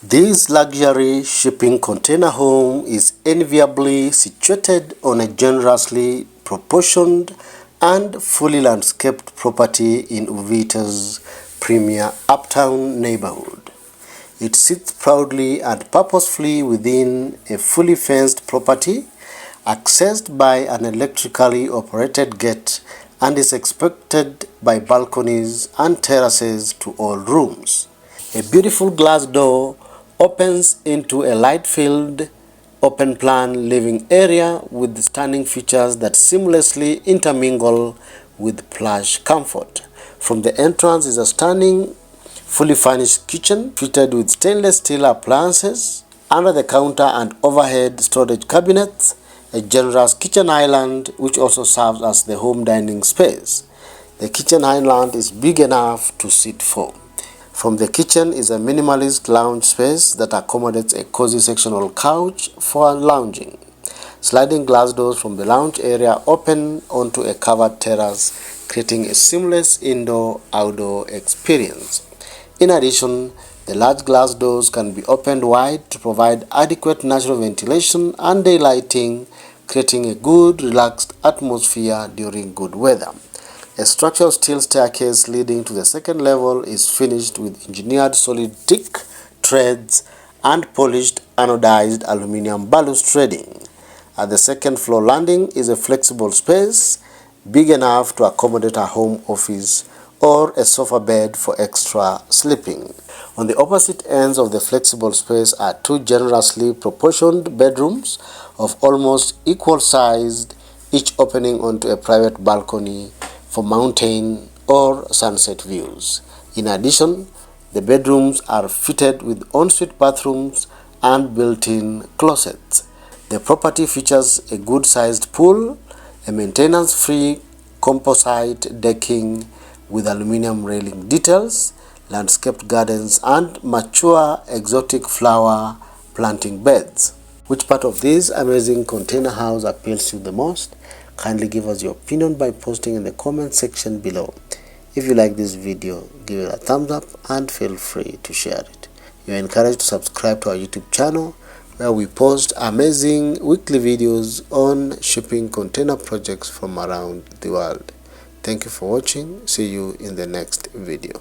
This luxury shipping container home is enviably situated on a generously proportioned and fully landscaped property in Uvita's premier uptown neighborhood. It sits proudly and purposefully within a fully fenced property, accessed by an electrically operated gate, and is expected by balconies and terraces to all rooms. A beautiful glass door opens into a light-filled, open-plan living area with stunning features that seamlessly intermingle with plush comfort. From the entrance is a stunning, fully furnished kitchen fitted with stainless steel appliances, under the counter and overhead storage cabinets, a generous kitchen island which also serves as the home dining space. The kitchen island is big enough to sit four. From the kitchen is a minimalist lounge space that accommodates a cozy sectional couch for lounging. Sliding glass doors from the lounge area open onto a covered terrace, creating a seamless indoor-outdoor experience. In addition, the large glass doors can be opened wide to provide adequate natural ventilation and daylighting, creating a good, relaxed atmosphere during good weather. A structural steel staircase leading to the second level is finished with engineered solid teak treads and polished anodized aluminum balustrading. At the second floor landing is a flexible space big enough to accommodate a home office or a sofa bed for extra sleeping. On the opposite ends of the flexible space are two generously proportioned bedrooms of almost equal size, each opening onto a private balcony for mountain or sunset views. In addition, the bedrooms are fitted with ensuite bathrooms and built-in closets. The property features a good-sized pool, a maintenance-free composite decking with aluminum railing details, landscaped gardens, and mature exotic flower planting beds. Which part of this amazing container house appeals to you the most? Kindly give us your opinion by posting in the comment section below. If you like this video, give it a thumbs up and feel free to share it. You are encouraged to subscribe to our YouTube channel where we post amazing weekly videos on shipping container projects from around the world. Thank you for watching. See you in the next video.